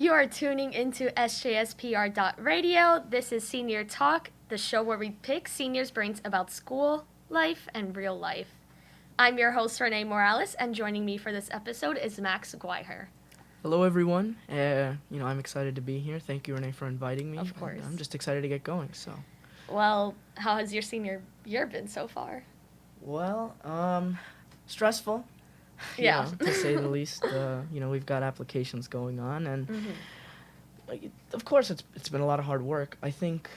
You are tuning into sjspr.radio. This is Senior Talk, the show where we pick seniors' brains about school, life, and real life. I'm your host, Renée Morales, and joining me for this episode is Max Guihur. Hello, everyone. I'm excited to be here. Thank you, Renée, for inviting me. Of course. I'm just excited to get going, so. Well, how has your senior year been so far? Well, stressful. Yeah. To say the least. We've got applications going on, and of course it's been a lot of hard work. I think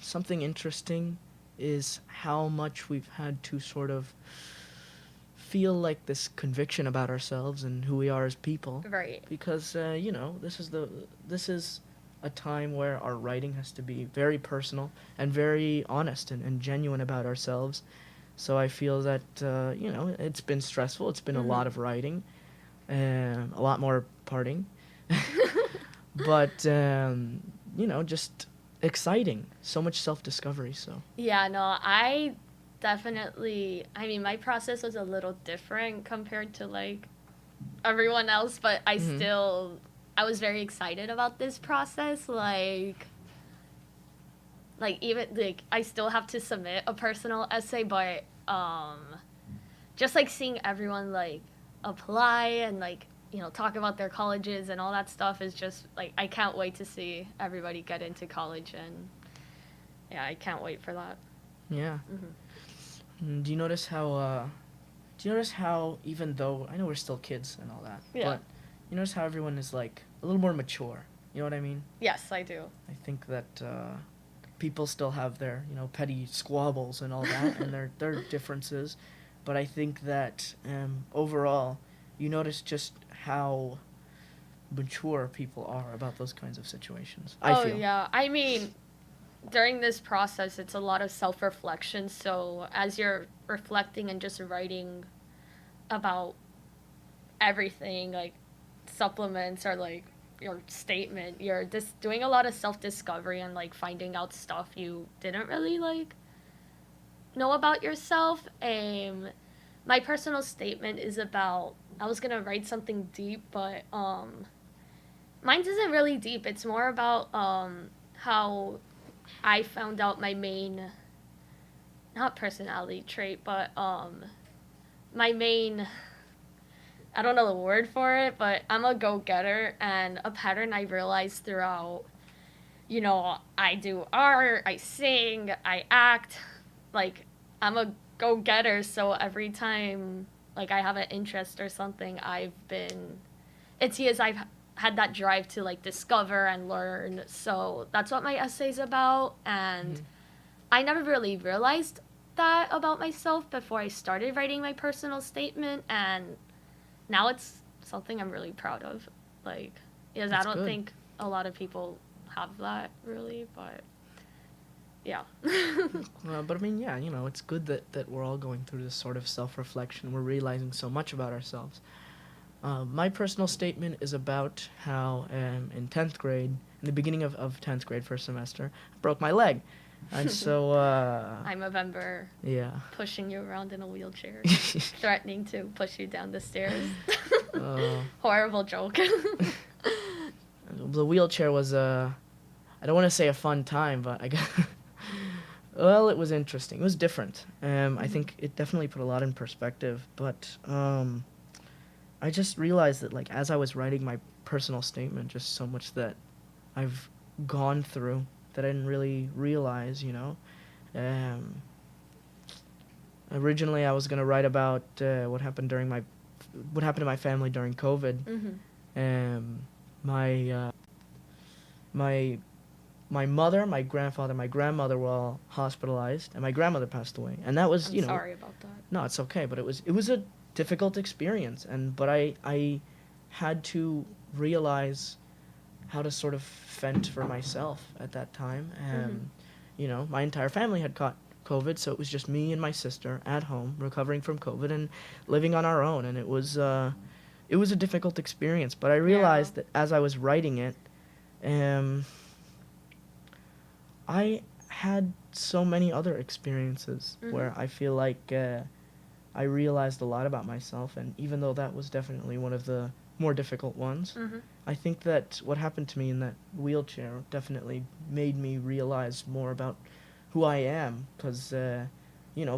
something interesting is how much we've had to sort of feel like this conviction about ourselves and who we are as people. Right. Because this is a time where our writing has to be very personal and very honest and genuine about ourselves. So I feel that, it's been stressful. It's been a lot of writing, a lot more partying, but, just exciting. So much self-discovery, so. Yeah, no, my process was a little different compared to, everyone else, but I was very excited about this process, I still have to submit a personal essay, but just seeing everyone apply and talk about their colleges and all that stuff is just I can't wait to see everybody get into college, and yeah, I can't wait for that. Yeah. Do you notice how even though I know we're still kids and all that, but you notice how everyone is a little more mature? You know what I mean? Yes, I do. I think that people still have their, petty squabbles and all that, and their differences, but I think that overall, you notice just how mature people are about those kinds of situations. I feel. Yeah. During this process, it's a lot of self-reflection, so as you're reflecting and just writing about everything, supplements or your statement, you're just doing a lot of self-discovery and finding out stuff you didn't really know about yourself. My personal statement is about, I was gonna write something deep, but mine isn't really deep. It's more about how I found out my main, not personality trait, but my main, I don't know the word for it, but I'm a go-getter, and a pattern I realized throughout, I do art, I sing, I act, I'm a go-getter, so every time, I have an interest or something, I've had that drive to, discover and learn, so that's what my essay's about, and I never really realized that about myself before I started writing my personal statement, and now it's something I'm really proud of, because I don't think a lot of people have that, really, but, yeah. But it's good that we're all going through this sort of self-reflection. We're realizing so much about ourselves. My personal statement is about how in 10th grade, in the beginning of 10th grade first semester, I broke my leg. And so, I remember pushing you around in a wheelchair, threatening to push you down the stairs. Horrible joke. The wheelchair was, I don't want to say a fun time, but well, it was interesting. It was different. I think it definitely put a lot in perspective, but I just realized that, as I was writing my personal statement, just so much that I've gone through that I didn't really realize, Originally, I was going to write about what happened to my family during COVID. My mother, my grandfather, my grandmother were all hospitalized, and my grandmother passed away. And that was, I'm sorry about that. No, it's okay, but it was a difficult experience, but I had to realize how to sort of fend for myself at that time. My entire family had caught COVID, so it was just me and my sister at home recovering from COVID and living on our own, and it was a difficult experience. But I realized that as I was writing it, I had so many other experiences where I feel I realized a lot about myself, and even though that was definitely one of the more difficult ones. I think that what happened to me in that wheelchair definitely made me realize more about who I am, because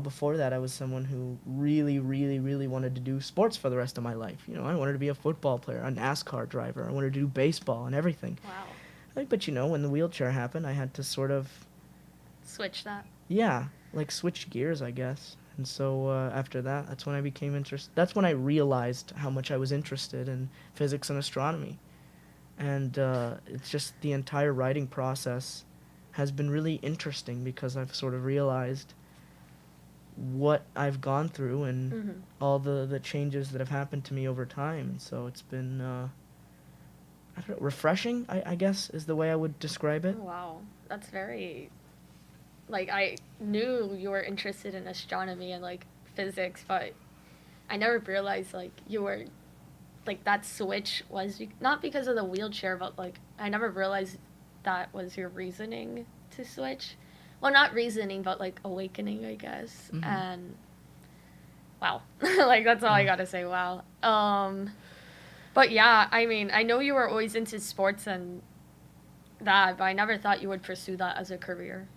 before that I was someone who really, really, really wanted to do sports for the rest of my life. I wanted to be a football player, a NASCAR driver. I wanted to do baseball and everything. Wow. But when the wheelchair happened, I had to sort of Switch that. yeah, like switch gears, I guess. And so after that, that's when I became interested. That's when I realized how much I was interested in physics and astronomy. And it's just the entire writing process has been really interesting because I've sort of realized what I've gone through and all the changes that have happened to me over time. And so it's been, I don't know, refreshing, I guess, is the way I would describe it. Wow. That's very... Like, I knew you were interested in astronomy and, like, physics, but I never realized, like, you were... Like, that switch was... Not because of the wheelchair, but, like, I never realized that was your reasoning to switch. Well, not reasoning, but, like, awakening, I guess. And... Wow. Like, that's all I gotta say, wow. But, yeah, I mean, I know you were always into sports and that, but I never thought you would pursue that as a career.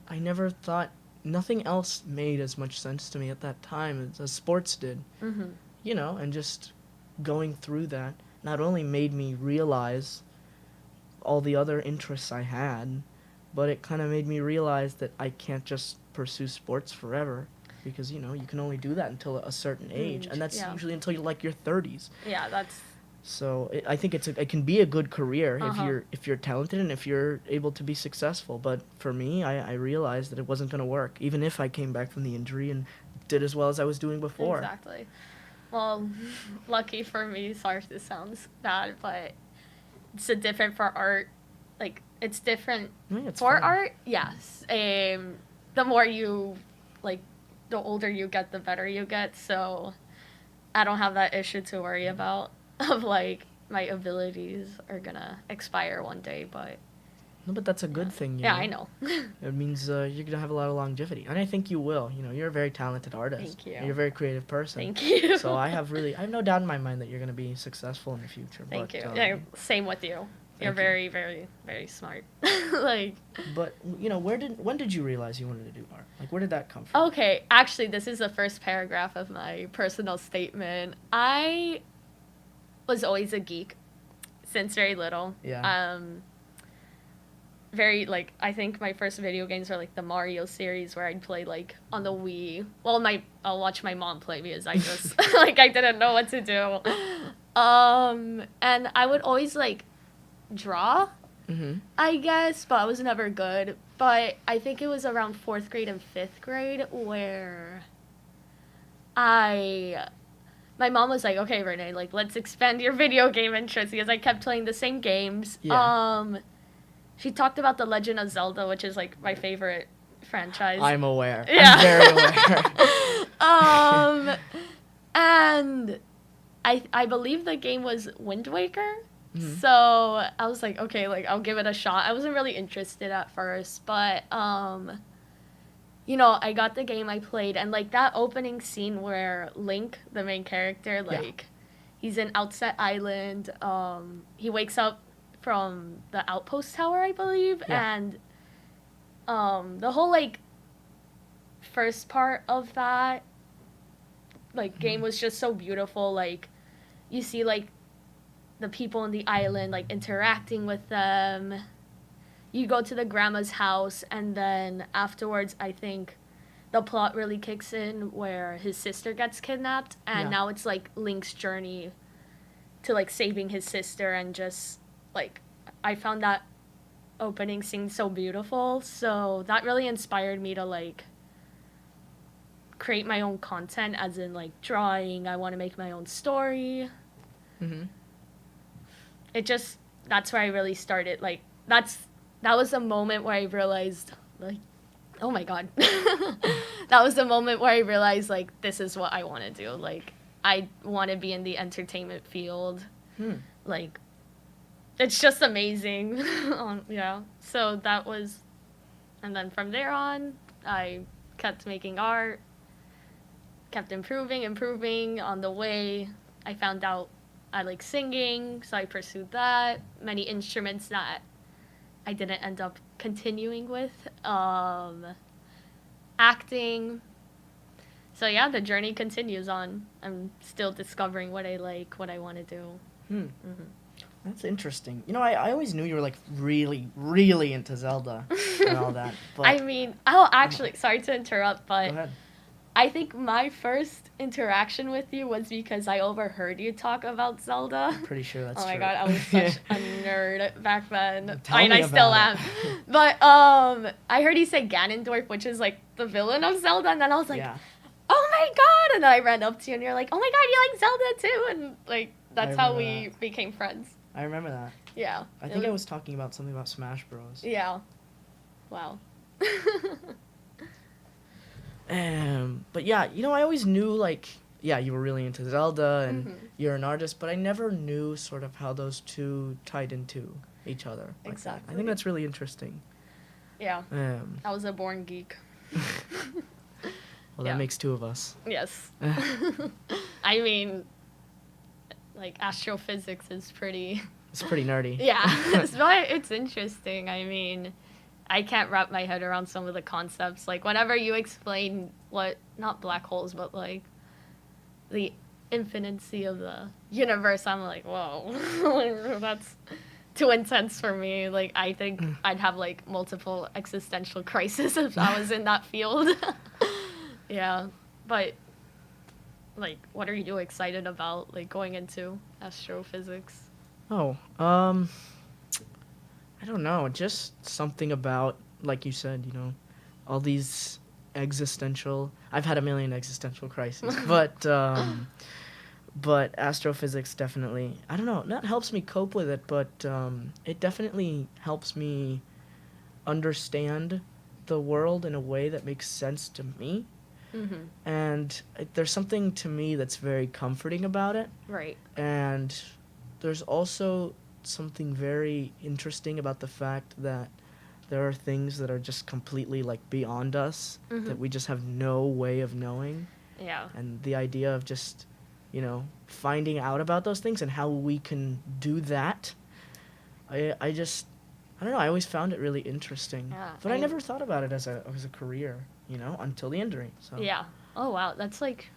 I never thought, nothing else made as much sense to me at that time as sports did. And just going through that not only made me realize all the other interests I had, but it kind of made me realize that I can't just pursue sports forever, because, you can only do that until a certain age, and that's usually until you're like your 30s. Yeah, that's... So I think it can be a good career if you're talented and if you're able to be successful. But for me, I realized that it wasn't going to work, even if I came back from the injury and did as well as I was doing before. Exactly. Well, lucky for me, sorry if this sounds bad, but it's different for art. Like, it's different for fun. art, yes. The more you, like, the older you get, the better you get. So I don't have that issue to worry about. Of, like, my abilities are gonna expire one day, but... No, but that's a good thing, you know? Yeah, I know. It means you're gonna have a lot of longevity, and I think you will. You're a very talented artist. Thank you. And you're a very creative person. Thank you. So I have no doubt in my mind that you're gonna be successful in the future. Thank you. Yeah, same with you. You're very, very, very smart. Like... But, when did you realize you wanted to do art? Like, where did that come from? Okay, actually, this is the first paragraph of my personal statement. I was always a geek since very little. Yeah. Very, like, I think my first video games were, like, the Mario series where I'd play, like, on the Wii. Well, I'll watch my mom play because I just, like, I didn't know what to do. And I would always, like, draw, I guess, but I was never good. But I think it was around 4th grade and 5th grade where my mom was like, okay, Renee, like, let's expand your video game interests, because I kept playing the same games. Yeah. She talked about The Legend of Zelda, which is, like, my favorite franchise. I'm aware. Yeah. I'm very aware. And I believe the game was Wind Waker. So I was like, okay, like, I'll give it a shot. I wasn't really interested at first, but, I got the game, I played, and, like, that opening scene where Link, the main character, like, he's in Outset Island, he wakes up from the Outpost Tower, I believe, and, the whole, like, first part of that, like, game was just so beautiful. Like, you see, like, the people on the island, like, interacting with them. You go to the grandma's house, and then afterwards, I think the plot really kicks in where his sister gets kidnapped, and now it's, like, Link's journey to, like, saving his sister, and just, like, I found that opening scene so beautiful, so that really inspired me to, like, create my own content, as in, like, drawing. I want to make my own story. That's where I really started, like, that was the moment where I realized, like, oh my god. That was the moment where I realized, like, this is what I want to do. Like, I want to be in the entertainment field. Like, it's just amazing. So that was, and then from there on, I kept making art, kept improving on the way. I found out I like singing, so I pursued that. Many instruments that I didn't end up continuing with. Acting. So yeah, the journey continues on. I'm still discovering what I like, what I want to do. Hmm. Hmm. That's interesting. I always knew you were like really, really into Zelda and all that. But I mean, oh, actually, sorry to interrupt, go but ahead. I think my first interaction with you was because I overheard you talk about Zelda. I'm pretty sure that's Oh my true. god, I was such a nerd back then. Tell I mean, me I still about am. it. But I heard you say Ganondorf, which is like the villain of Zelda, and then I was like, Yeah, oh my god! And then I ran up to you, and you're like, oh my god, you like Zelda too, and like that's how remember we became friends. I remember that. Yeah. I think I was talking about something about Smash Bros. Yeah. Wow. But yeah, I always knew like, yeah, you were really into Zelda and Mhm. you're an artist, but I never knew sort of how those two tied into each other. Like that. I Exactly. think that's really interesting. Yeah. Um, I was a born geek. well, Yeah. that makes two of us. Yes. I mean, like astrophysics is pretty. It's pretty nerdy. Yeah, but it's interesting. I mean, I can't wrap my head around some of the concepts. Like whenever you explain not black holes, but like the infinicy of the universe, I'm like, whoa, that's too intense for me. Like I think I'd have like multiple existential crises if I was in that field. Yeah, but like, what are you excited about, like going into astrophysics? Oh, I don't know. Just something about, like you said, all these existential. I've had a million existential crises, but astrophysics definitely. I don't know. Not helps me cope with it, but it definitely helps me understand the world in a way that makes sense to me. Mm-hmm. And there's something to me that's very comforting about it. Right. And there's also something very interesting about the fact that there are things that are just completely like beyond us Mhm. that we just have no way of knowing. Yeah. And the idea of just, finding out about those things and how we can do that, I don't know, I always found it really interesting. Yeah, But I never thought about it as a career, until the injury. So Yeah. Oh wow, that's like,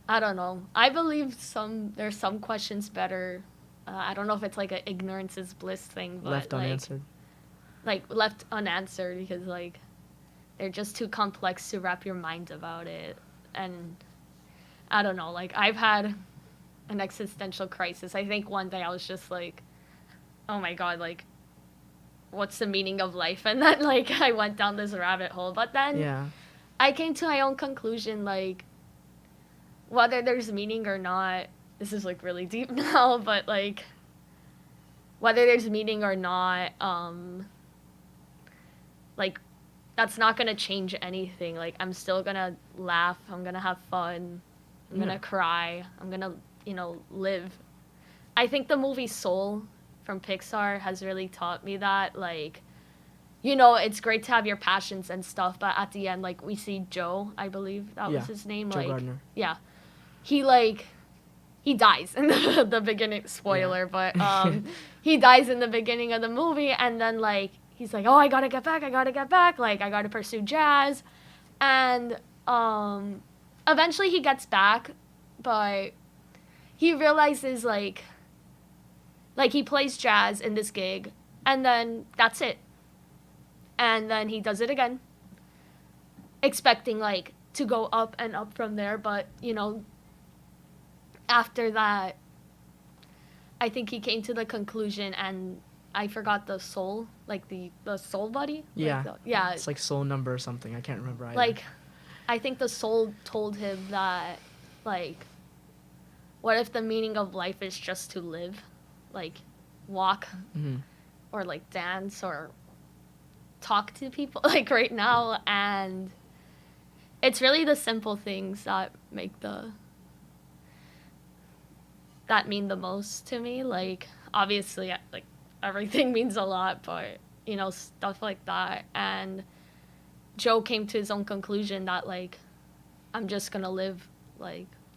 I don't know. I believe there's some questions better. I don't know if it's like a ignorance is bliss thing, but left like, unanswered. like left unanswered because like they're just too complex to wrap your mind about it. And I don't know, like I've had an existential crisis. I think one day I was just like, oh my god, like what's the meaning of life? And then like I went down this rabbit hole. But then Yeah. I came to my own conclusion, like whether there's meaning or not, this is like really deep now, but like whether there's meaning or not, like that's not gonna change anything. Like I'm still gonna laugh, I'm gonna have fun, I'm Yeah. gonna cry, I'm gonna, live. I think the movie Soul from Pixar has really taught me that, like, it's great to have your passions and stuff, but at the end, like, we see Joe, I believe that Yeah, was his name. Joe like, Gardner. Yeah. He dies in the beginning, spoiler, but he dies in the beginning of the movie, and then, like, he's like, oh, I gotta get back, like, I gotta pursue jazz, and, eventually he gets back, but he realizes, like, he plays jazz in this gig, and then that's it. And then he does it again, expecting, like, to go up and up from there, but, after that, I think he came to the conclusion, and I forgot the soul, like, the soul buddy? Yeah. Like yeah. It's like soul number or something. I can't remember either. Like, I think the soul told him that, like, what if the meaning of life is just to live? Like, walk, Mhm. or, like, dance, or talk to people, like, right now. And it's really the simple things that that mean the most to me. Like, obviously, like, everything means a lot, but, stuff like that. And Joe came to his own conclusion that, like, I'm just gonna live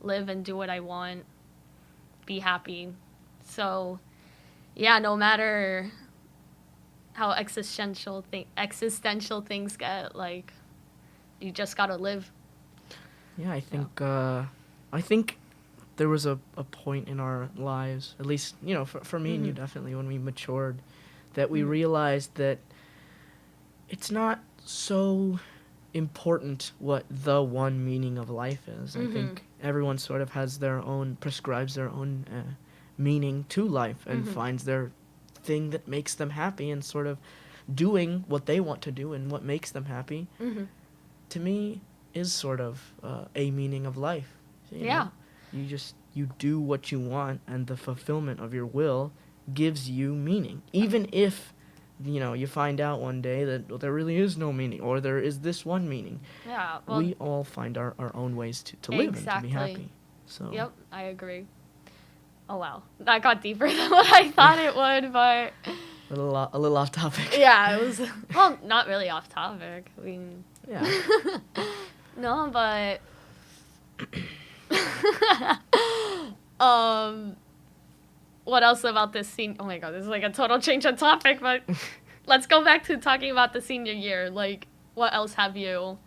and do what I want. be happy. So, yeah, no matter how existential things get, like, you just gotta live. Yeah, I think there was a point in our lives, at least, for me and you definitely, when we matured, that we realized that it's not so important what the one meaning of life is. I think everyone sort of prescribes their own meaning to life and finds their thing that makes them happy and sort of doing what they want to do and what makes them happy, to me, is sort of a meaning of life. You know? You do what you want, and the fulfillment of your will gives you meaning. Even if, you find out one day that there really is no meaning, or there is this one meaning. Yeah, well, we all find our own ways to live and to be happy. So. Yep, I agree. Oh, wow. That got deeper than what I thought it would, but... A little off topic. Yeah, it was... Well, not really off topic. Yeah. No, but... What else about this scene? Oh my god, this is like a total change of topic, but let's go back to talking about the senior year. Like, what else have you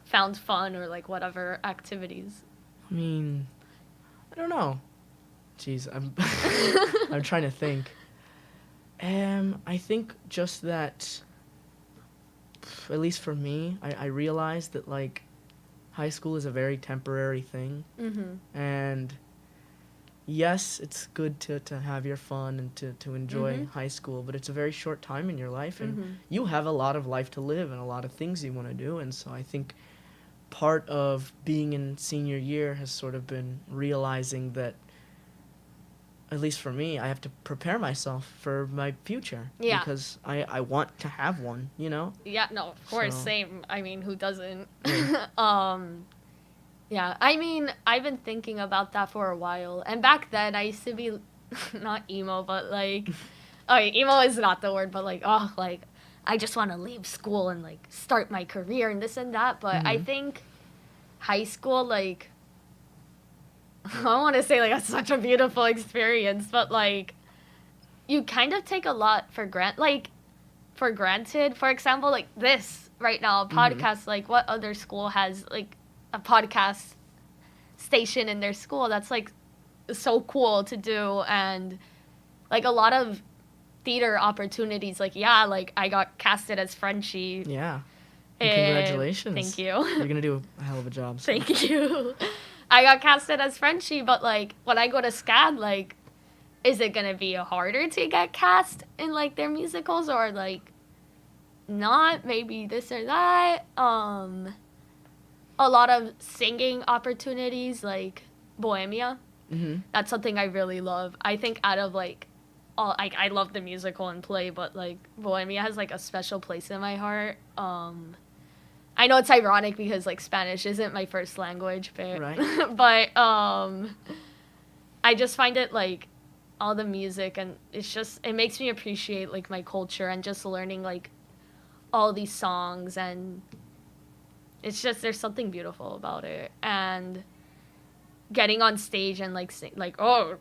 found fun, or like whatever activities? I mean, I don't know. Jeez, I'm trying to think. I think just that, at least for me, I realized that, like, high school is a very temporary thing. And yes, it's good to have your fun and to enjoy high school, but it's a very short time in your life, and you have a lot of life to live and a lot of things you want to do. And so I think part of being in senior year has sort of been realizing that, at least for me, I have to prepare myself for my future. Yeah. Because I want to have one, Yeah, no, of course, same. I mean, who doesn't? Yeah. Yeah, I mean, I've been thinking about that for a while. And back then, I used to be, not emo, but like, okay, emo is not the word, but like, I just want to leave school and like start my career and this and that. But I think high school, like, I don't want to say like it's such a beautiful experience, but like, you kind of take a lot for granted. For example, like this right now, a podcast, like what other school has like a podcast station in their school? That's like so cool to do. And like a lot of theater opportunities, like, yeah, like I got casted as Frenchie. Yeah. Congratulations. Thank you. You're going to do a hell of a job. So. Thank you. I got casted as Frenchie, but like when I go to SCAD, like, is it going to be harder to get cast in like their musicals, or like not? Maybe this or that. A lot of singing opportunities, like Bohemia. That's something I really love. I think out of like all, I love the musical and play, but like Bohemia has like a special place in my heart. I know it's ironic because like Spanish isn't my first language, but right. But I just find it like all the music, and it makes me appreciate like my culture and just learning like all these songs, and it's just, there's something beautiful about it. And getting on stage and like sing, like, oh,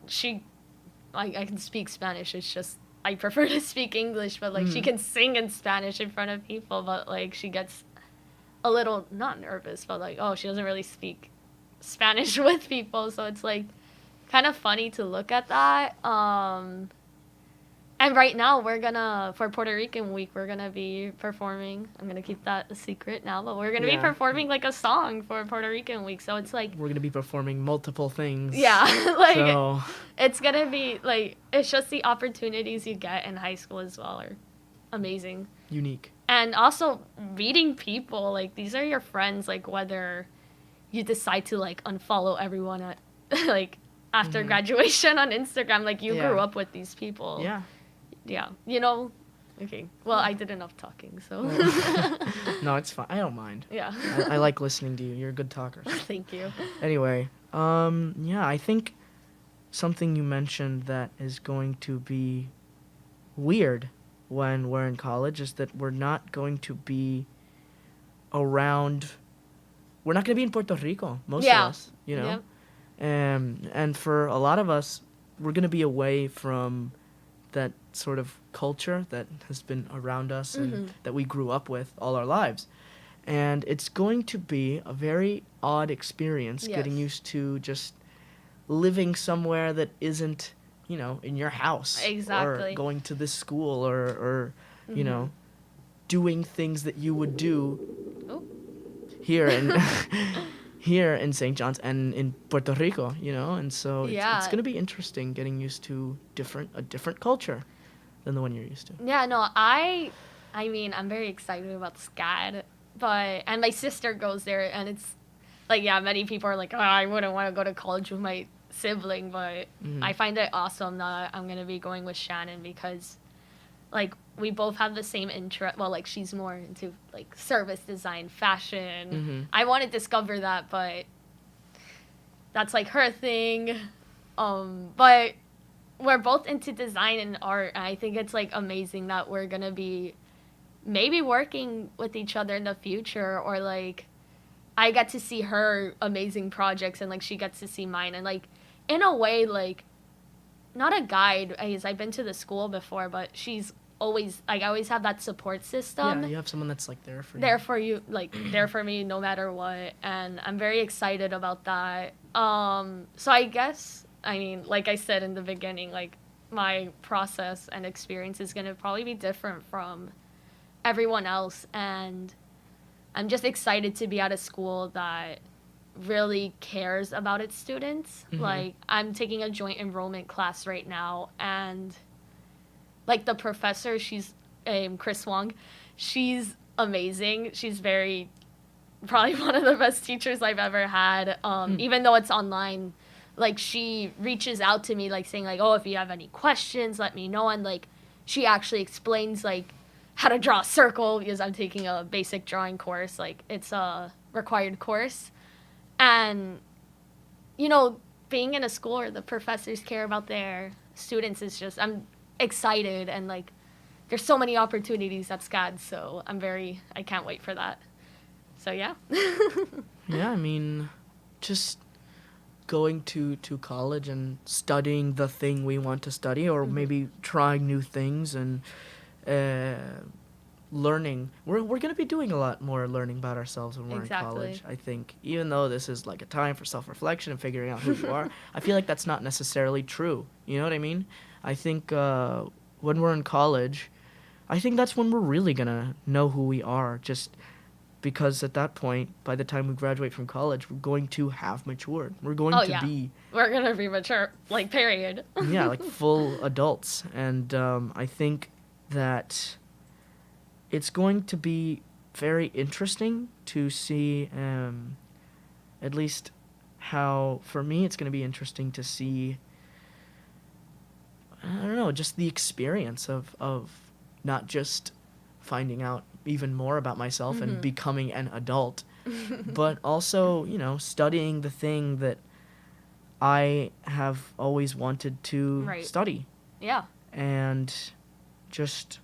I can speak Spanish. It's just, I prefer to speak English, but like she can sing in Spanish in front of people, but like she gets a little, not nervous, but like, oh, she doesn't really speak Spanish with people. So it's like kind of funny to look at that. And right now for Puerto Rican week, we're going to be performing. I'm going to keep that a secret now, but we're going to be performing like a song for Puerto Rican week. So it's like, we're going to be performing multiple things. Yeah. Like it's going to be like, it's just the opportunities you get in high school as well are amazing. Unique. And also meeting people, like these are your friends, like whether you decide to like unfollow everyone at like after graduation on Instagram, like you grew up with these people. Yeah. Yeah, okay. Well, I did enough talking, so. No, it's fine. I don't mind. Yeah. I like listening to you. You're a good talker. Thank you. Anyway, yeah, I think something you mentioned that is going to be weird when we're in college is that we're not going to be around. We're not going to be in Puerto Rico, most of us, Yep. And for a lot of us, we're going to be away from that sort of culture that has been around us and that we grew up with all our lives. And it's going to be a very odd experience getting used to just living somewhere that isn't, you know, in your house. Exactly. Or going to this school or you know, doing things that you would do here in here in St. John's and in Puerto Rico, you know, and so it's going to be interesting getting used to a different culture than the one you're used to. Yeah, no, I mean, I'm very excited about SCAD, and my sister goes there, and it's like, yeah, many people are like, oh, I wouldn't want to go to college with my sibling, but I find it awesome that I'm going to be going with Shannon because, like, we both have the same interest. Well, like, she's more into, like, service design, fashion. I want to discover that, but that's, like, her thing. But we're both into design and art, and I think it's, like, amazing that we're going to be maybe working with each other in the future, or, like, I get to see her amazing projects, and, like, she gets to see mine. And, like, in a way, like, not a guide, because I've been to the school before, but she's always, like, I always have that support system. Yeah, you have someone that's, like, there for you. There for you, like, there for me no matter what, and I'm very excited about that. So I guess, I mean, like I said in the beginning, like, my process and experience is going to probably be different from everyone else, and I'm just excited to be at a school that really cares about its students. Like, I'm taking a joint enrollment class right now, and, like, the professor, she's Chris Wong, she's amazing. She's probably one of the best teachers I've ever had. Even though it's online, like, she reaches out to me, like, saying, like, oh, if you have any questions, let me know. And, like, she actually explains, like, how to draw a circle, because I'm taking a basic drawing course. Like, it's a required course. And, you know, being in a school where the professors care about their students is just, I'm excited, and, like, there's so many opportunities at SCAD, so I can't wait for that. So, yeah. Yeah, I mean, just going to college and studying the thing we want to study, or maybe trying new things and learning. We're going to be doing a lot more learning about ourselves when we're in college, I think. Even though this is, like, a time for self-reflection and figuring out who you are, I feel like that's not necessarily true. You know what I mean? I think when we're in college, I think that's when we're really going to know who we are, just because at that point, by the time we graduate from college, we're going to have matured. We're going to be... We're going to be mature, like, period. Yeah, like, full adults. And I think that it's going to be very interesting to see, at least how, for me, it's going to be interesting to see, I don't know, just the experience of not just finding out even more about myself and becoming an adult, but also, you know, studying the thing that I have always wanted to study. Yeah. And just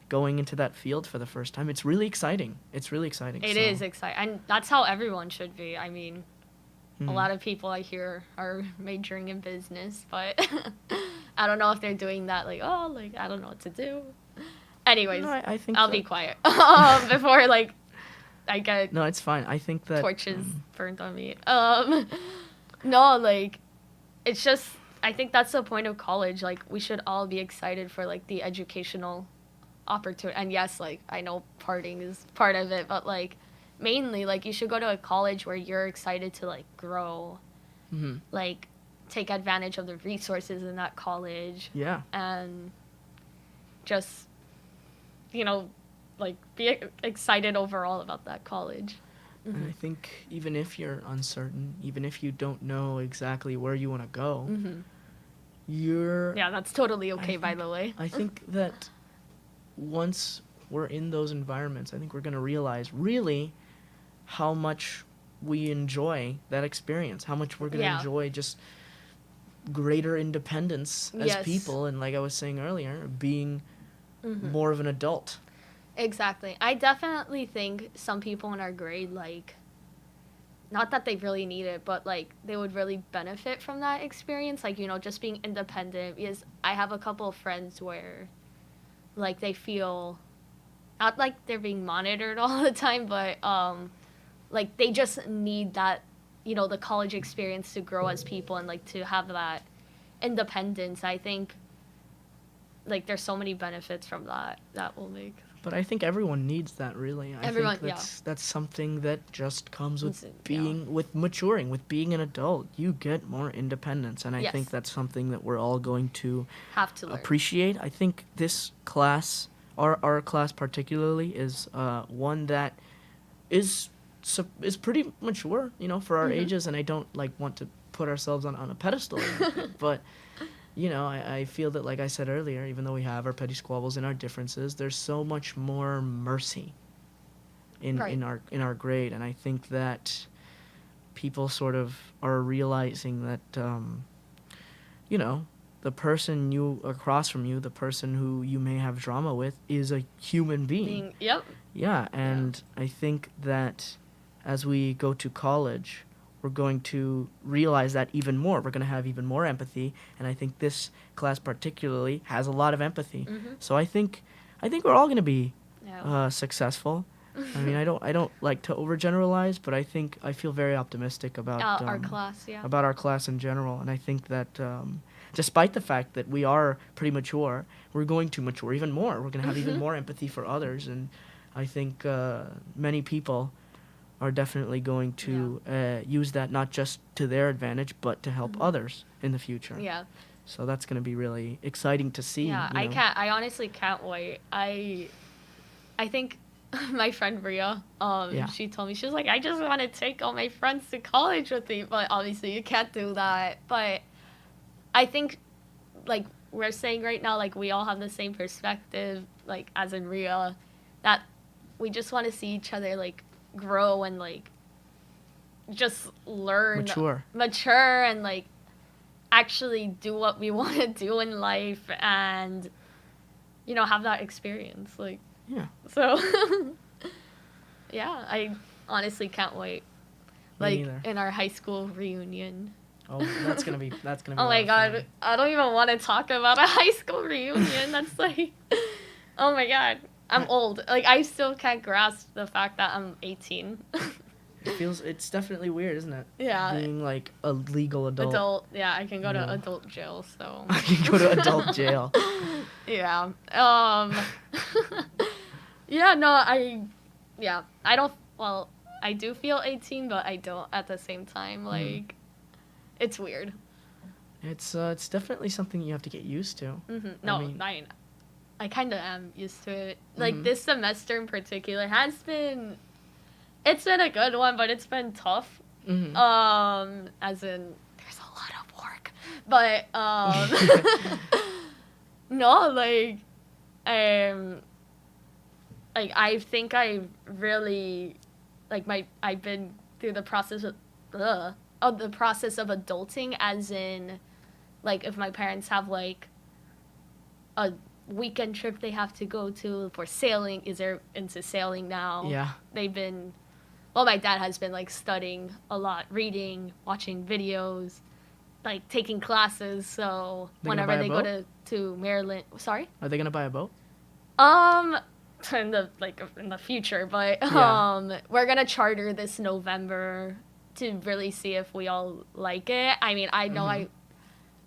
going into that field for the first time. It's really exciting. It is exciting. And that's how everyone should be. I mean, a lot of people I hear are majoring in business, but I don't know if they're doing that, like, oh, like, I don't know what to do. Anyways, no, I think I'll be quiet before, like, I get no, it's fine. I think that torches burned on me. No, like, it's just, I think that's the point of college. Like, we should all be excited for, like, the educational opportunity. And yes, like, I know partying is part of it, but, like, mainly, like, you should go to a college where you're excited to, like, grow, like, take advantage of the resources in that college. Yeah. And just, you know, like, be excited overall about that college. And I think even if you're uncertain, even if you don't know exactly where you want to go, Yeah, that's totally okay, by the way. I think that once we're in those environments, I think we're going to realize really how much we enjoy that experience, how much we're going to enjoy just greater independence as people, and like I was saying earlier, being more of an adult. Exactly. I definitely think some people in our grade, like, not that they really need it, but like they would really benefit from that experience, like, you know, just being independent. Because I have a couple of friends where like they feel not like they're being monitored all the time, but like they just need that, you know, the college experience to grow as people and like to have that independence. I think like there's so many benefits from that will make. But I think everyone needs that, really. Everyone, I think that's something that just comes with Yeah. with maturing, with being an adult. You get more independence, and I Yes. think that's something that we're all going to Have to learn. appreciate. I think this class, our class particularly, is one that is pretty mature, you know, for our Mhm. ages, and I don't like want to put ourselves on a pedestal or anything, but you know, I feel that, like I said earlier, even though we have our petty squabbles and our differences, there's so much more mercy Right. in our grade, and I think that people sort of are realizing that, you know, the person you across from you, the person who you may have drama with, is a human being. Yep. Yeah, and I think that as we go to college, we're going to realize that even more. We're going to have even more empathy, and I think this class particularly has a lot of empathy. Mhm. So I think we're all going to be Yeah. successful. I mean, I don't like to overgeneralize, but I feel very optimistic about Our class, yeah. about our class in general, and I think that despite the fact that we are pretty mature, we're going to mature even more. We're going to have even more empathy for others, and I think many people are definitely going to use that not just to their advantage, but to help others in the future. Yeah. So that's going to be really exciting to see. Yeah, you know. I honestly can't wait. I think my friend Ria, Yeah. she told me, she was like, I just want to take all my friends to college with me, but obviously you can't do that. But I think, like we're saying right now, like we all have the same perspective, like as in Ria, that we just want to see each other like grow and like just learn, mature, and like actually do what we want to do in life, and you know, have that experience, like. Yeah. So yeah, I honestly can't wait, like neither. in our high school reunion. Oh, that's gonna be Oh a my lot of god, fun. I don't even want to talk about a high school reunion. That's like, oh my god, I'm old. Like I still can't grasp the fact that I'm 18. It's definitely weird, isn't it? Yeah. Being like a legal adult. Yeah, I can go to Yeah. adult jail, so. I can go to adult jail. Yeah. Yeah, no, I don't, well, I do feel 18, but I don't at the same time. Like, it's weird. It's definitely something you have to get used to. Mm-hmm. No, I kind of am used to it. Like, this semester in particular it's been a good one, but it's been tough. Mm-hmm. As in, there's a lot of work. But, no, like, I think I really, like, I've been through the process of adulting, as in, like, if my parents have, like, a weekend trip they have to go to for sailing, they're into sailing now. Yeah. My dad has been, like, studying a lot, reading, watching videos, like, taking classes, so whenever they go to Maryland, sorry? Are they gonna buy a boat? In the future, but Yeah. we're gonna charter this November to really see if we all like it. I mean, I know I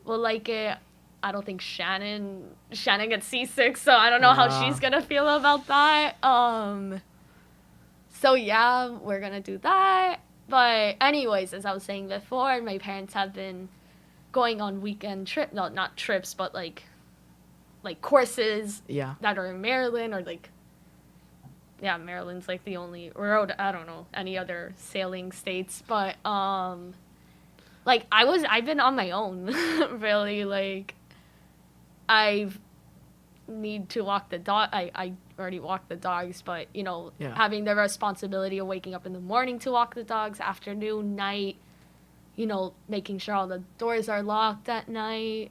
will like it. I don't think Shannon gets seasick, so I don't know how she's gonna feel about that. So yeah, we're gonna do that. But anyways, as I was saying before, my parents have been going on weekend not trips, but like courses that are in Maryland, or like, yeah, Maryland's like the only, or I don't know, any other sailing states, but like I've been on my own really, like I need to walk the dog. I already walk the dogs, but you know, having the responsibility of waking up in the morning to walk the dogs, afternoon, night, you know, making sure all the doors are locked at night,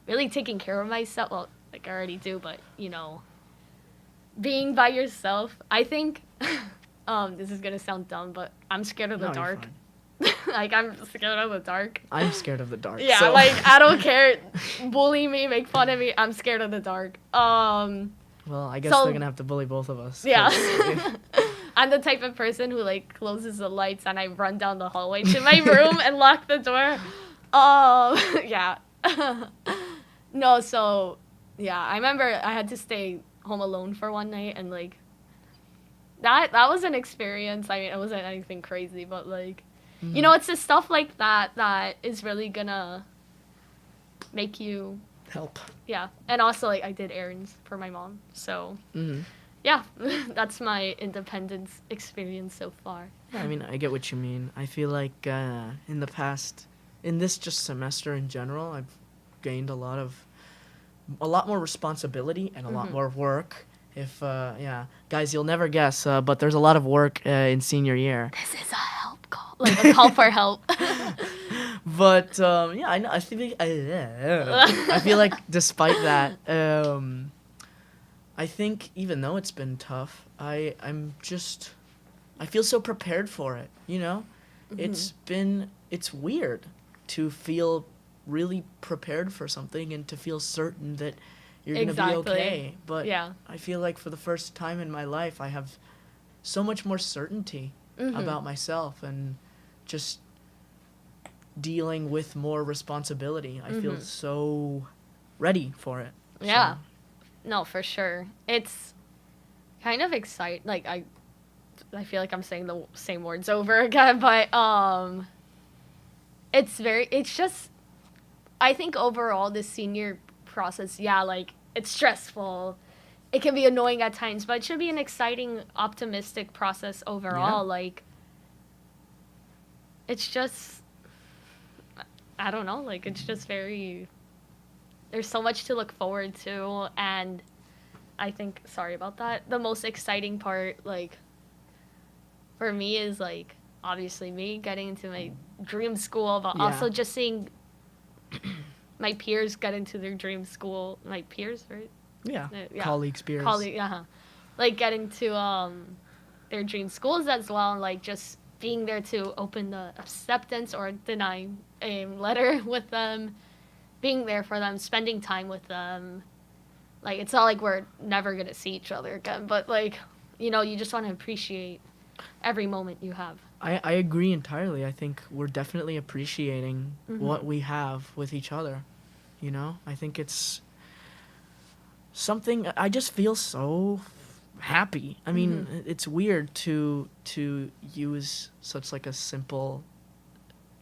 really taking care of myself. Well, like I already do, but you know, being by yourself, I think This is gonna sound dumb, but I'm scared of the No, you're dark. fine. Like, I'm scared of the dark. I'm scared of the dark. Yeah, so. like, I don't care. Bully me, make fun of me. I'm scared of the dark. Well, I guess so- they're gonna have to bully both of us. Yeah. 'cause I'm the type of person who, like, closes the lights and I run down the hallway to my room and lock the door. Yeah. No, so, yeah, I remember I had to stay home alone for one night, and, like, that was an experience. I mean, it wasn't anything crazy, but, like, you know, it's the stuff like that that is really gonna make you, help. yeah. And also, like, I did errands for my mom, so, yeah, that's my independence experience so far. Yeah, I mean, I get what you mean. I feel like in the past, in this just semester in general, I've gained a lot more responsibility and a lot more work. If guys, you'll never guess, but there's a lot of work in senior year. This is a help call, like a call for help. But yeah, I know. I feel like despite that, I think even though it's been tough, I feel so prepared for it. You know, it's weird to feel really prepared for something and to feel certain that you're gonna be okay. But yeah. I feel like for the first time in my life, I have so much more certainty about myself and just dealing with more responsibility. I feel so ready for it. Yeah. So, No, for sure. It's kind of exciting. Like, I feel like I'm saying the same words over again, but it's just, I think overall this senior process, yeah, like, it's stressful. It can be annoying at times, but it should be an exciting, optimistic process overall. Yeah. Like, it's just, I don't know, like, it's just very, there's so much to look forward to, and I think, sorry about that, the most exciting part, like, for me is, like, obviously me getting into my dream school, but also just seeing my peers get into their dream school. My peers, right? yeah. Yeah. Colleagues, peers. Like, getting to their dream schools as well, and, like, just being there to open the acceptance or denying a letter with them, being there for them, spending time with them. Like, it's not like we're never going to see each other again, but, like, you know, you just want to appreciate every moment you have. I agree entirely. I think we're definitely appreciating what we have with each other. You know, I think it's something, I just feel so happy. I mean, it's weird to use such like a simple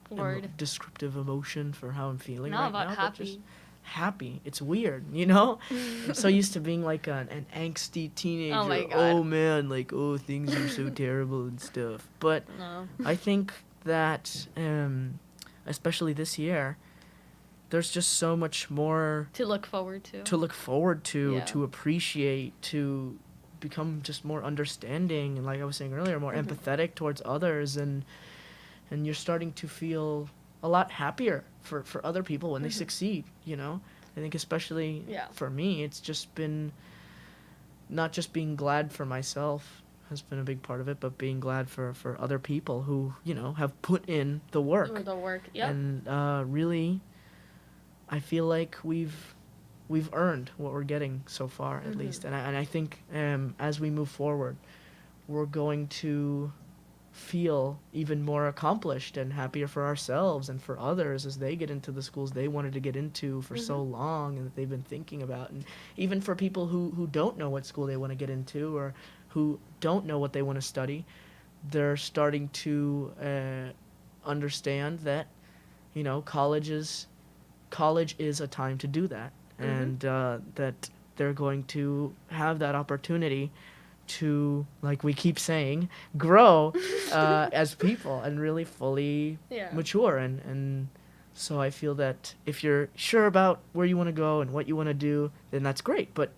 Word. descriptive emotion for how I'm feeling No, right about now. happy. But just happy. It's weird, you know? I'm so used to being like an angsty teenager. Oh my God. Oh man, like, oh, things are so terrible and stuff. But No. I think that, especially this year, there's just so much more To look forward to. to Yeah. appreciate, to become just more understanding, and like I was saying earlier, more empathetic towards others, and you're starting to feel a lot happier for other people when they succeed, you know? I think especially for me, it's just been not just being glad for myself has been a big part of it, but being glad for other people who, you know, have put in the work. Or the work, yep. And really, I feel like we've earned what we're getting so far, at least. And I think as we move forward, we're going to feel even more accomplished and happier for ourselves and for others as they get into the schools they wanted to get into for so long and that they've been thinking about. And even for people who don't know what school they want to get into or who don't know what they want to study, they're starting to understand that, you know, college is a time to do that. And that they're going to have that opportunity to, like we keep saying, grow as people and really fully mature. And so I feel that if you're sure about where you want to go and what you want to do, then that's great. But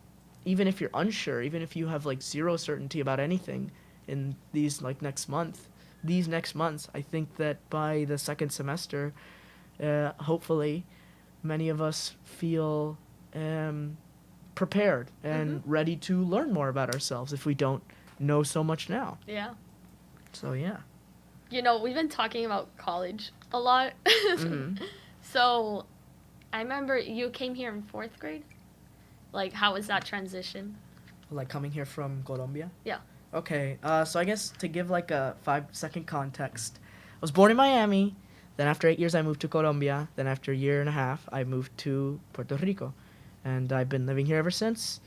even if you're unsure, even if you have like zero certainty about anything in these next months, I think that by the second semester, hopefully, many of us feel prepared and ready to learn more about ourselves if we don't know so much now. Yeah. So yeah. You know, we've been talking about college a lot. Mhm. So, I remember you came here in 4th grade. Like, how was that transition? Like coming here from Colombia? Yeah. Okay, so I guess to give like a 5-second context, I was born in Miami. Then after 8 years, I moved to Colombia. Then after a year and a half, I moved to Puerto Rico. And I've been living here ever since.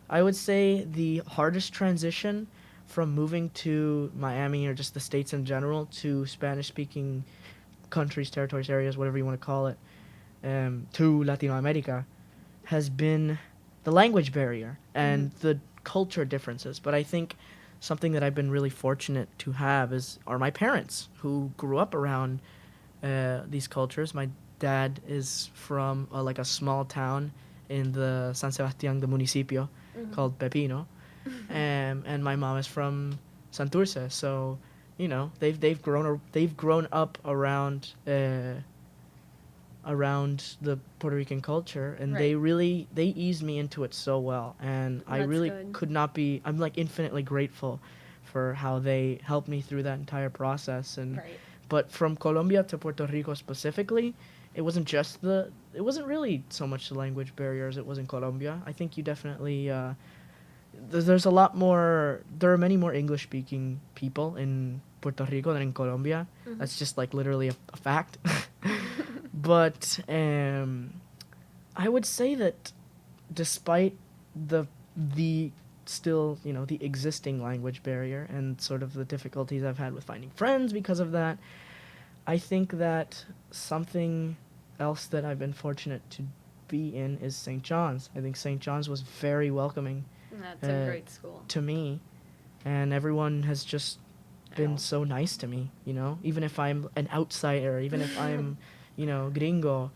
I would say the hardest transition from moving to Miami or just the States in general to Spanish-speaking countries, territories, areas, whatever you want to call it, to Latino America has been the language barrier and the culture differences. But I think something that I've been really fortunate to have are my parents who grew up around these cultures. My dad is from like a small town in the San Sebastián de Municipio called Pepino, and my mom is from Santurce. So, you know, they've grown up around the Puerto Rican culture, and Right. they eased me into it so well, and I That's really good. could not be. I'm like infinitely grateful for how they helped me through that entire process. And Right. but from Colombia to Puerto Rico specifically, it wasn't really so much the language barrier as it was in Colombia. I think you definitely there's a lot more. There are many more English speaking people in Puerto Rico than in Colombia. That's just like literally a fact. But I would say that despite the still, you know, the existing language barrier and sort of the difficulties I've had with finding friends because of that, I think that something else that I've been fortunate to be in is St. John's. I think St. John's was very welcoming That's a great school. to me, and everyone has just been so nice to me, you know, even if I'm an outsider, even if I'm, you know, gringo.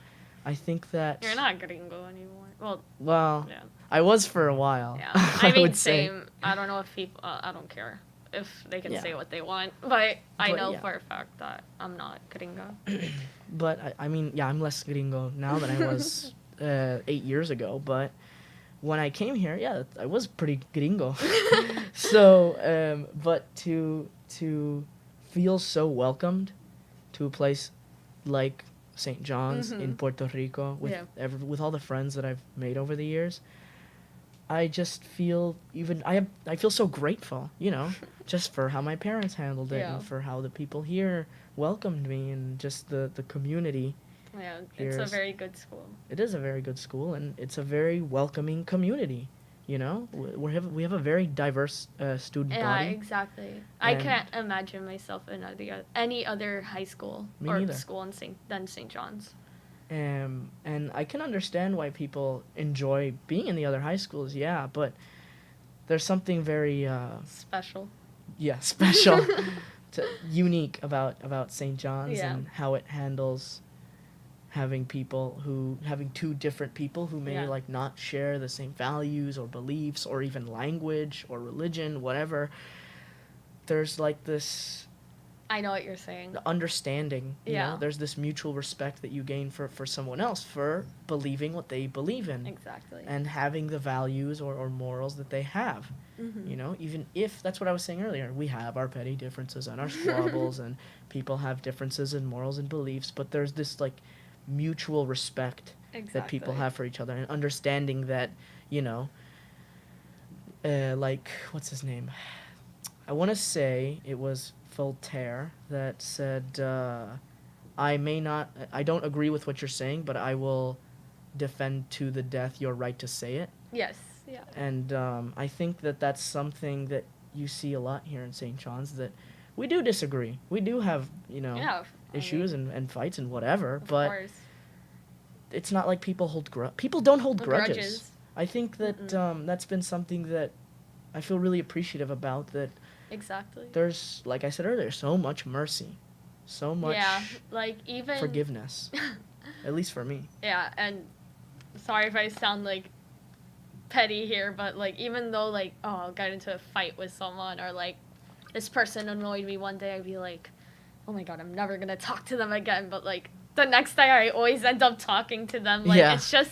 I think that You're not gringo anymore. well, Yeah. I was for a while. Yeah. I I mean, would say. same. I don't know if people. I don't care if they can Yeah. say what they want, but I But, know yeah. for a fact that I'm not gringo. But I mean, yeah, I'm less gringo now than I was 8 years ago. But when I came here, yeah, I was pretty gringo. So, but to feel so welcomed to a place like St. John's in Puerto Rico with with all the friends that I've made over the years, I just feel I feel so grateful, you know, just for how my parents handled it Yeah. and for how the people here welcomed me and just the community. Yeah, it's Here a is- very good school. It is a very good school and it's a very welcoming community. You know, we have a very diverse student Yeah, body. exactly. I And- can't imagine myself in any other high school Me or neither. school than St. John's. And I can understand why people enjoy being in the other high schools, yeah, but there's something very Special. special, unique about St. John's Yeah. and how it handles having two different people who may Yeah. like not share the same values or beliefs or even language or religion, whatever. There's like this I know what you're saying. understanding, you Yeah. know, there's this mutual respect that you gain for someone else for believing what they believe in Exactly. and having the values or morals that they have. You know, even if that's what I was saying earlier, we have our petty differences and our squabbles and people have differences in morals and beliefs, but there's this like mutual respect that people have for each other and understanding that, you know, like what's his name, I want to say it was Voltaire that said, I don't agree with what you're saying, but I will defend to the death your right to say it. Yes. Yeah. And I think that that's something that you see a lot here in St. John's, that we do disagree. We do have, you know, Yeah. issues and fights and whatever, Of but course. it's not like people people don't hold grudges. Grudges. I think that that's been something that I feel really appreciative about, that Exactly. there's, like I said earlier, so much mercy, so much Yeah, like even forgiveness, at least for me. Yeah, and sorry if I sound like petty here, but like even though like I'll get into a fight with someone or like this person annoyed me one day, I'd be like, oh my god, I'm never gonna talk to them again. But like the next day, I always end up talking to them. Like Yeah. it's just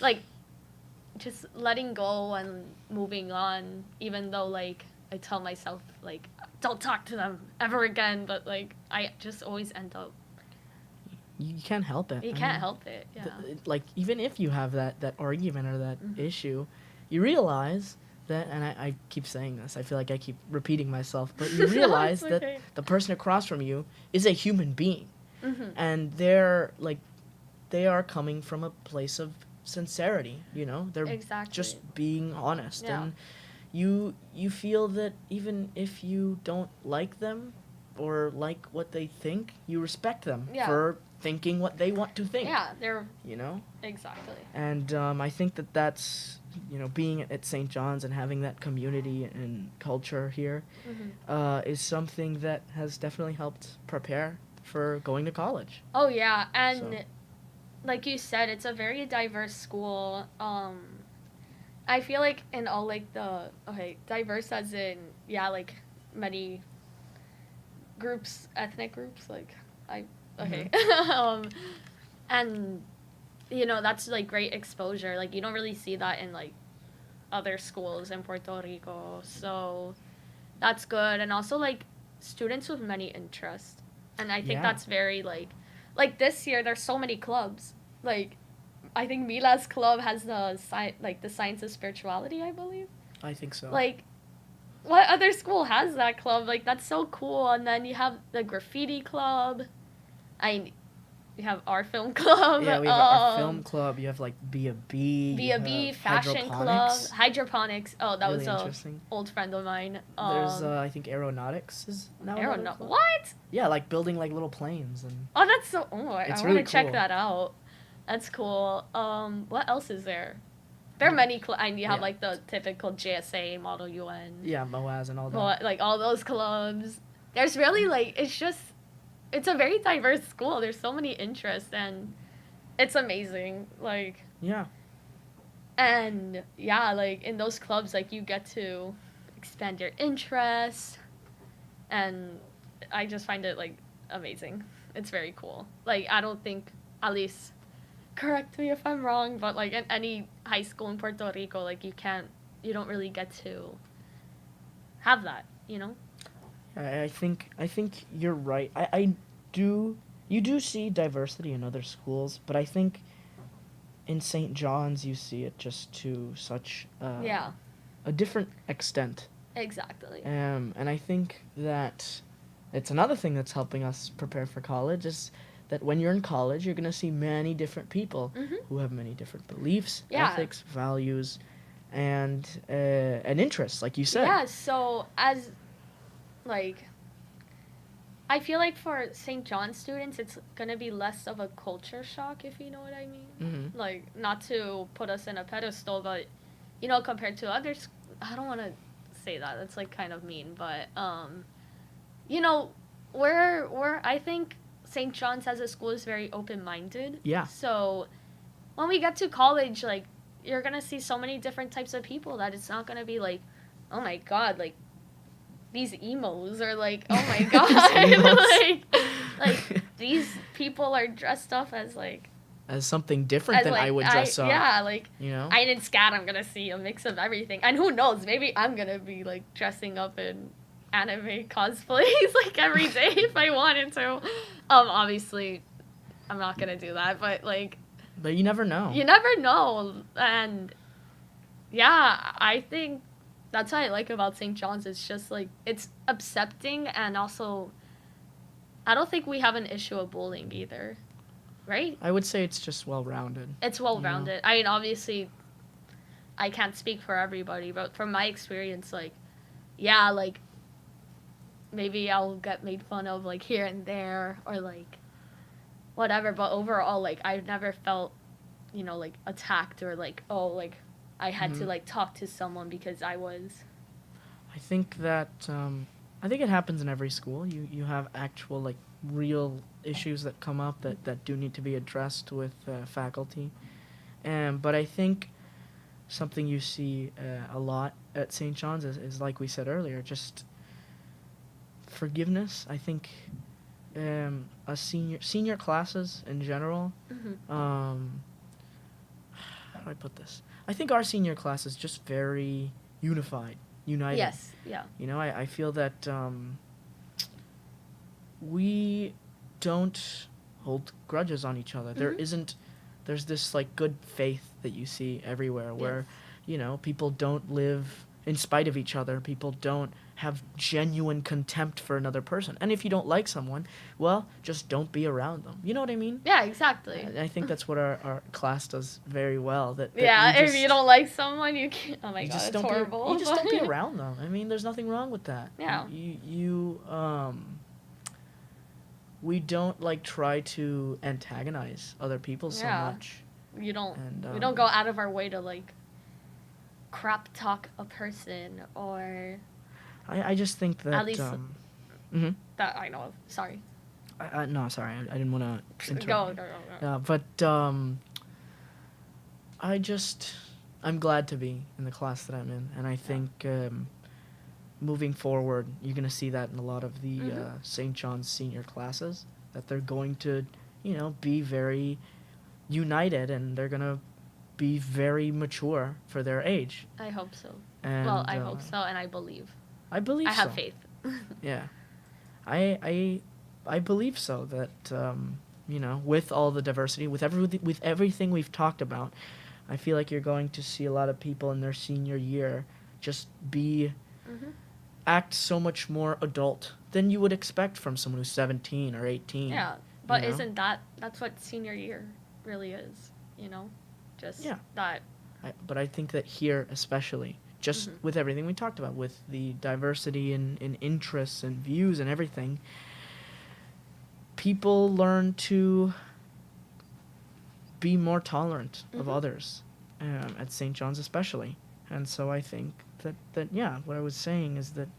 like just letting go and moving on, even though like I tell myself, like, don't talk to them ever again, but, like, I just always end up. You can't help it. You can't help it, yeah. Like, even if you have that argument or that Mm-hmm. issue, you realize that, and I keep saying this, I feel like I keep repeating myself, but you realize It's okay. that the person across from you is a human being. Mm-hmm. And they're, like, they are coming from a place of sincerity, you know? They're Exactly. just being honest. Yeah. And you feel that even if you don't like them or like what they think, you respect them Yeah. for thinking what they want to think. Yeah, they're You know? exactly. And I think that's, you know, being at St. John's and having that community and culture here Mm-hmm. is something that has definitely helped prepare for going to college. Oh yeah, and So. like you said, it's a very diverse school. I feel like in all like the diverse as in like many groups, ethnic groups, like and you know that's like great exposure. Like you don't really see that in like other schools in Puerto Rico, so that's good. And also like students with many interests, and I think Yeah. that's very like this year there's so many clubs. Like I think Mila's club has the the science of spirituality, I believe. I think so. Like what other school has that club? Like that's so cool. And then you have the graffiti club. You have our film club. Yeah, we have our film club. You have like B&B. B&B, fashion club, hydroponics. Oh, that really was a interesting. old friend of mine. There's I think aeronautics is now. What? Yeah, like building like little planes and. Oh, that's so. Oh, I It's want really to check cool. that out. That's cool. What else is there? There are many. And you have Yeah. like the typical JSA, Model UN. Yeah, MOAS and all that. Well, like all those clubs. There's really like it's a very diverse school. There's so many interests and it's amazing. Like Yeah. and yeah, like in those clubs, like you get to expand your interests, and I just find it like amazing. It's very cool. Like I don't think, at least, correct me if I'm wrong, but like in any high school in Puerto Rico, like you don't really get to have that, you know? I think you're right. You do see diversity in other schools, but I think in St. John's you see it just to such a different extent. Exactly. And I think that it's another thing that's helping us prepare for college is that when you're in college, you're going to see many different people who have many different beliefs, ethics, values, and interests, like you said. Yeah, so as, like, I feel like for St. John's students, it's going to be less of a culture shock, if you know what I mean. Mm-hmm. Like, not to put us in a pedestal, but, you know, compared to others, I don't want to say that. That's, like, kind of mean, but, you know, I think St. John's as a school is very open-minded. Yeah. So when we get to college, like, you're going to see so many different types of people that it's not going to be like, oh my God, like, these emos are like, oh my God. like, these people are dressed up as, like... As something different than I would dress up. Yeah, like, you know? in SCAD, I'm going to see a mix of everything. And who knows, maybe I'm going to be, like, dressing up in anime cosplays like every day if I wanted to. Obviously I'm not gonna do that, but like, but you never know. You never know. And yeah, I think that's what I like about St. John's. It's just like it's accepting, and also I don't think we have an issue of bullying either, right? I would say it's just well-rounded. It's well-rounded. You know? I mean, obviously I can't speak for everybody, but from my experience, like, yeah, like, maybe I'll get made fun of, like, here and there, or, like, whatever, but overall, like, I've never felt, you know, like, attacked, or, like, oh, like, I had to, like, talk to someone because I was... I think that, I think it happens in every school. You have actual, like, real issues that come up that do need to be addressed with faculty. But I think something you see a lot at St. John's is, like we said earlier, just forgiveness. I think senior classes in general, how do I put this? I think our senior class is just very unified. united. Yes. Yeah. You know, I feel that we don't hold grudges on each other. There's this like good faith that you see everywhere where, Yes. you know, people don't live in spite of each other. People don't have genuine contempt for another person. And if you don't like someone, well, just don't be around them. You know what I mean? Yeah. Exactly. And I think that's what our class does very well. That Yeah. we If you don't like someone, you can't. Oh my you god, just it's don't horrible. you just don't be around them. I mean, there's nothing wrong with that. Yeah. We don't like try to antagonize other people so Yeah. much. We don't. And We don't go out of our way to like crap talk a person or I just think that At least- mhm. that I know of. Sorry. No, sorry, I didn't want to interrupt. Go. But I'm glad to be in the class that I'm in, and I think moving forward, you're going to see that in a lot of the St. John's senior classes, that they're going to, you know, be very united, and they're going to be very mature for their age. I hope so. And, Well, I hope so, and I believe. I believe I have so. faith. Yeah, I believe so that you know, with all the diversity, with everything we've talked about, I feel like you're going to see a lot of people in their senior year just act so much more adult than you would expect from someone who's 17 or 18. Yeah, but you know? isn't that's what senior year really is? You know, just that. But I think that here especially, just with everything we talked about, with the diversity in interests and views and everything, people learn to be more tolerant of others, at St. John's especially. And so I think that yeah, what I was saying is that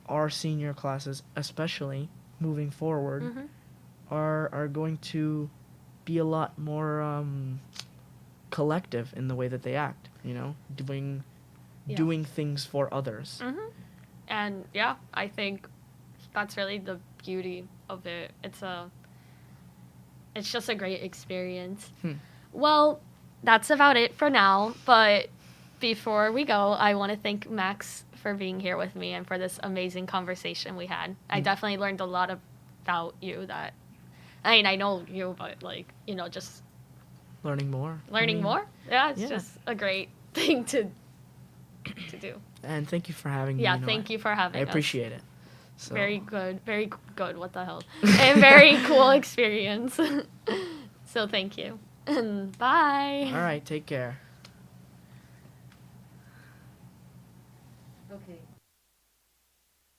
our senior classes, especially moving forward, are going to be a lot more collective in the way that they act, you know, doing things for others. And yeah, I think that's really the beauty of it. It's just a great experience. Well, that's about it for now, but before we go, I want to thank Max for being here with me and for this amazing conversation we had. I definitely learned a lot about you that, I mean, I know you, but like, you know, just Learning more. more. Yeah, it's yeah. just a great thing to do. And thank you for having me. Yeah, you know, thank you for having I us. appreciate it. So. Very good. What the hell? And very cool experience. So thank you. And bye. All right, take care. Okay.